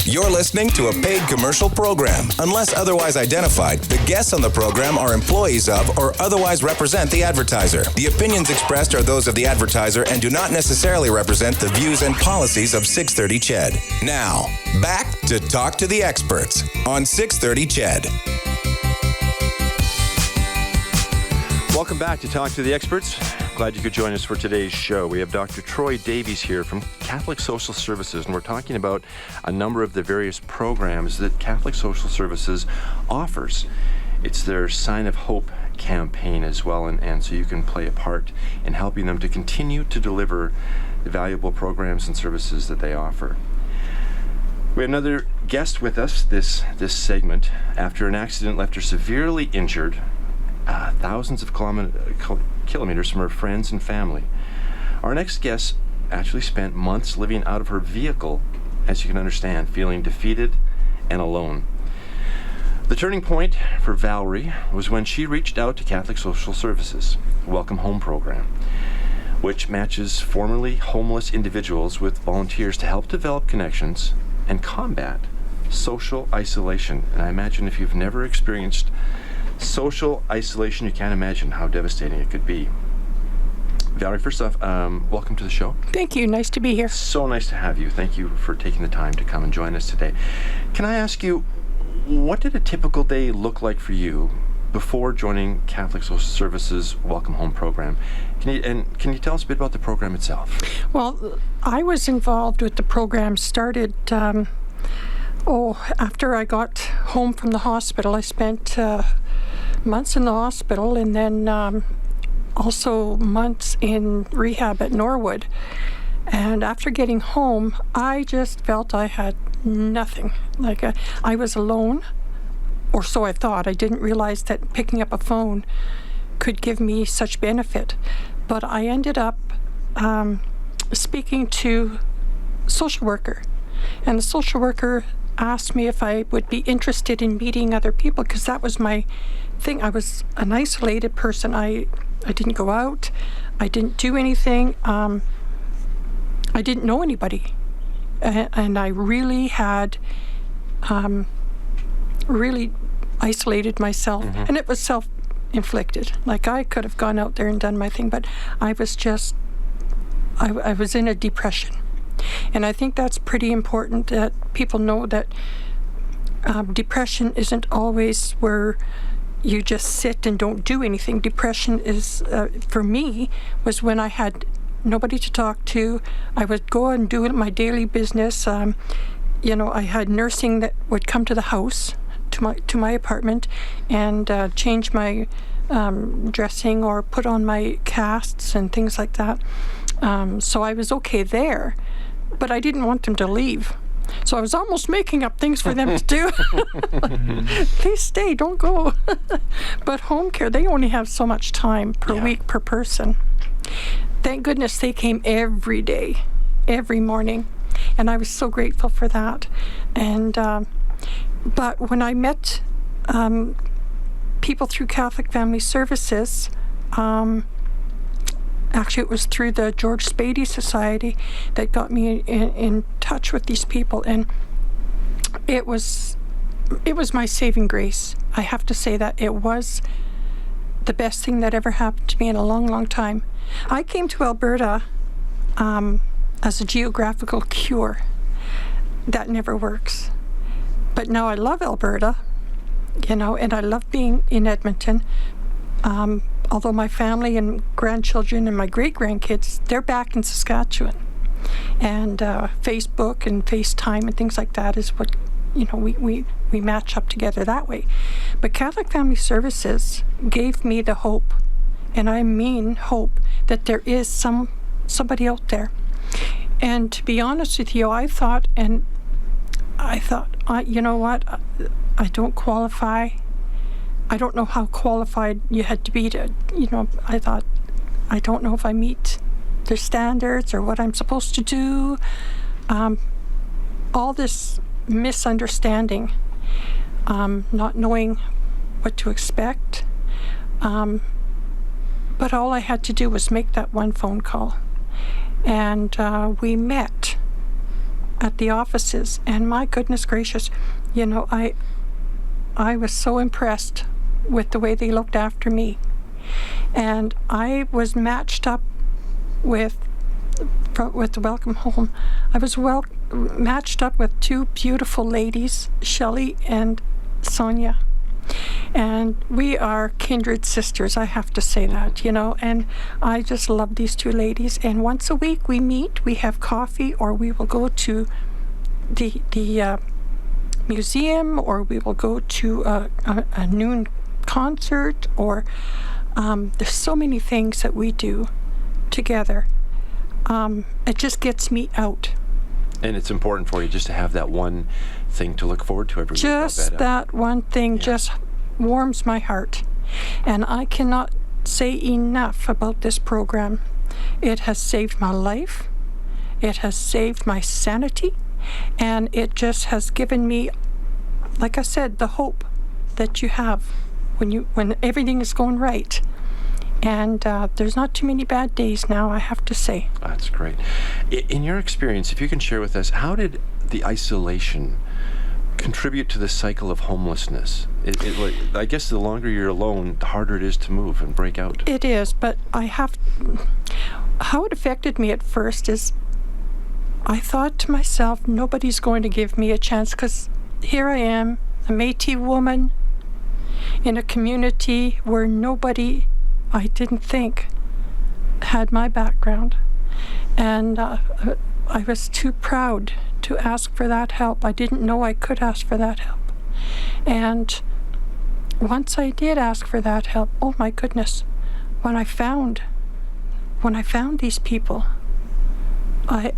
You're listening to a paid commercial program. Unless otherwise identified, the guests on the program are employees of or otherwise represent the advertiser. The opinions expressed are those of the advertiser and do not necessarily represent the views and policies of 630 CHED. Now, back to Talk to the Experts on 630 CHED. Welcome back to Talk to the Experts. Glad you could join us for today's show. We have Dr. Troy Davies here from Catholic Social Services, and we're talking about a number of the various programs that Catholic Social Services offers. It's their Sign of Hope campaign as well, and so you can play a part in helping them to continue to deliver the valuable programs and services that they offer. We have another guest with us this segment. After an accident left her severely injured, thousands of kilometers from her friends and family. Our next guest actually spent months living out of her vehicle, as you can understand, feeling defeated and alone. The turning point for Valerie was when she reached out to Catholic Social Services Welcome Home program, which matches formerly homeless individuals with volunteers to help develop connections and combat social isolation. And I imagine if you've never experienced social isolation, you can't imagine how devastating it could be. Valerie, first off, welcome to the show. Thank you. Nice to be here. So nice to have you. Thank you for taking the time to come and join us today. Can I ask you, what did a typical day look like for you before joining Catholic Social Services Welcome Home program? Can you tell us a bit about the program itself? Well, I was involved with the program, started after I got home from the hospital. I spent months in the hospital, and then also months in rehab at Norwood. And after getting home, I just felt I had nothing. Like I was alone, or so I thought. I didn't realize that picking up a phone could give me such benefit. But I ended up speaking to a social worker, and the social worker asked me if I would be interested in meeting other people, because that was my thing. I was an isolated person. I didn't go out. I didn't do anything. I didn't know anybody. And I really had really isolated myself. Mm-hmm. And it was self-inflicted. Like, I could have gone out there and done my thing, but I was just, I was in a depression. And I think that's pretty important, that people know that depression isn't always where you just sit and don't do anything. Depression is, for me, was when I had nobody to talk to. I would go and do my daily business. I had nursing that would come to the house, to my apartment, and change my dressing or put on my casts and things like that. So I was okay there, but I didn't want them to leave. So I was almost making up things for them to do. Please stay, don't go. But home care, they only have so much time per week per person. Thank goodness they came every day, every morning. And I was so grateful for that. And but when I met people through Catholic Family Services, actually, it was through the George Spady Society that got me in touch with these people, and it was my saving grace. I have to say that it was the best thing that ever happened to me in a long, long time. I came to Alberta as a geographical cure. That never works. But now I love Alberta, and I love being in Edmonton. Although my family and grandchildren and my great-grandkids, they're back in Saskatchewan. And Facebook and FaceTime and things like that is what, we match up together that way. But Catholic Family Services gave me the hope, and I mean hope, that there is somebody out there. And to be honest with you, I thought, you know what, I don't qualify. I don't know how qualified you had to be to, I thought, I don't know if I meet their standards or what I'm supposed to do. All this misunderstanding, not knowing what to expect. But all I had to do was make that one phone call. And we met at the offices, and my goodness gracious, you know, I was so impressed with the way they looked after me. And I was matched up with the Welcome Home. I was matched up with two beautiful ladies, Shelley and Sonia. And we are kindred sisters, I have to say that, you know, and I just love these two ladies. And once a week we meet, we have coffee, or we will go to the museum, or we will go to a noon concert, or there's so many things that we do together. It just gets me out. And it's important for you just to have that one thing to look forward to every week. Just that one thing just warms my heart. And I cannot say enough about this program. It has saved my life. It has saved my sanity. And it just has given me, like I said, the hope that you have when everything is going right. And there's not too many bad days now, I have to say. That's great. In your experience, if you can share with us, how did the isolation contribute to the cycle of homelessness? I guess the longer you're alone, the harder it is to move and break out. It is, but how it affected me at first is I thought to myself, nobody's going to give me a chance, because here I am, a Métis woman, in a community where nobody, I didn't think, had my background. And I was too proud to ask for that help. I didn't know I could ask for that help. And once I did ask for that help, oh my goodness, when I found these people, I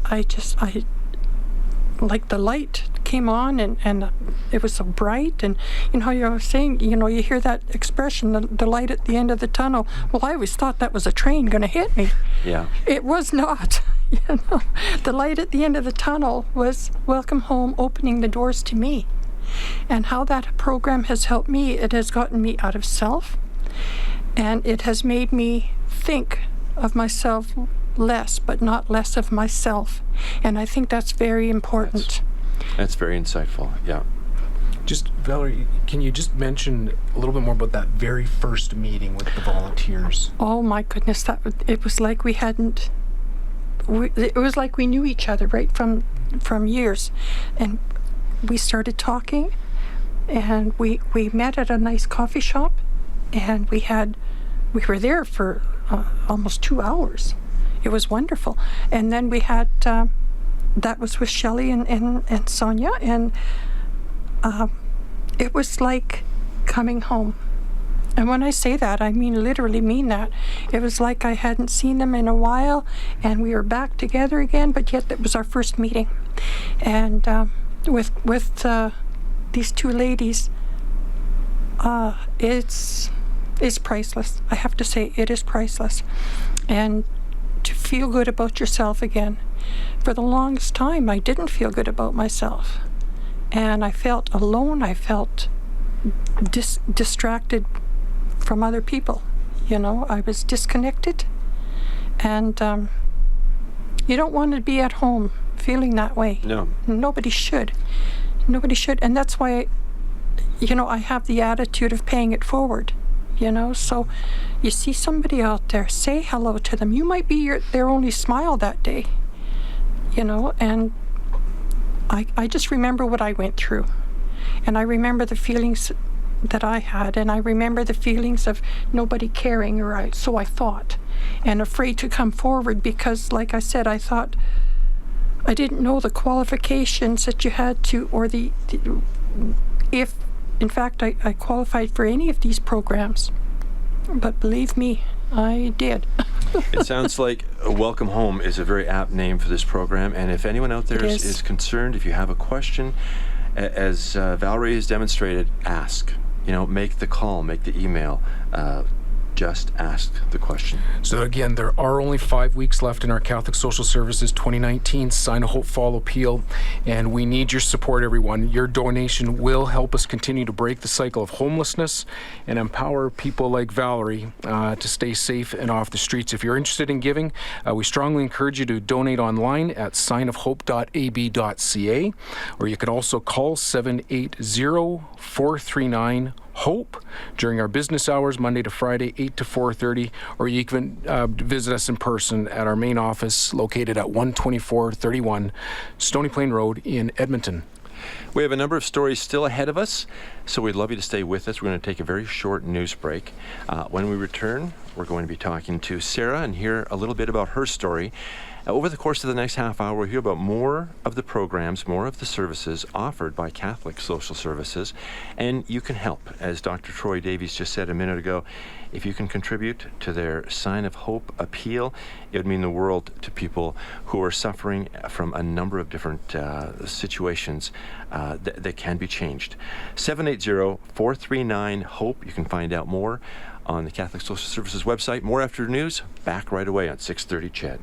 like the light came on, and it was so bright. And you know how you were saying, you know, you hear that expression, the light at the end of the tunnel. Well, I always thought that was a train going to hit me. Yeah. It was not. You know, the light at the end of the tunnel was Welcome Home opening the doors to me. And how that program has helped me, it has gotten me out of self, and it has made me think of myself less, but not less of myself. And I think that's very important. That's very insightful, yeah. Just, Valerie, can you just mention a little bit more about that very first meeting with the volunteers? Oh my goodness, it was like it was like we knew each other right from years. And we started talking, and we met at a nice coffee shop, and we were there for almost 2 hours. It was wonderful. And then we had, that was with Shelley and Sonia, and it was like coming home. And when I say that, I literally mean that. It was like I hadn't seen them in a while, and we were back together again, but yet it was our first meeting. And with these two ladies, it's priceless. I have to say, it is priceless. And to feel good about yourself again. For the longest time, I didn't feel good about myself. And I felt alone. I felt distracted from other people. You know, I was disconnected. And you don't want to be at home feeling that way. No. Nobody should. Nobody should. And that's why, I have the attitude of paying it forward. So you see somebody out there, say hello to them. You might be their only smile that day, and I just remember what I went through. And I remember the feelings that I had, and I remember the feelings of nobody caring, or so I thought, and afraid to come forward because, like I said, I thought I didn't know the qualifications that you had to, or if in fact I qualified for any of these programs. But believe me, I did. It sounds like Welcome Home is a very apt name for this program, and if anyone out there is concerned, if you have a question, as Valerie has demonstrated, ask. Make the call, make the email. Just ask the question. So again, there are only 5 weeks left in our Catholic Social Services 2019 Sign of Hope Fall Appeal, and we need your support, everyone. Your donation will help us continue to break the cycle of homelessness and empower people like Valerie to stay safe and off the streets. If you're interested in giving, we strongly encourage you to donate online at signofhope.ab.ca, or you can also call 780-439 HOPE during our business hours, Monday to Friday, 8 to 4:30, or you can visit us in person at our main office located at 12431 Stony Plain Road in Edmonton. We have a number of stories still ahead of us, so we'd love you to stay with us. We're going to take a very short news break. When we return, we're going to be talking to Sarah and hear a little bit about her story. Over the course of the next half hour, we'll hear about more of the programs, more of the services offered by Catholic Social Services, and you can help. As Dr. Troy Davies just said a minute ago, if you can contribute to their Sign of Hope appeal, it would mean the world to people who are suffering from a number of different situations that can be changed. 780-439-HOPE. You can find out more on the Catholic Social Services website. More after news. Back right away on 630 CHED.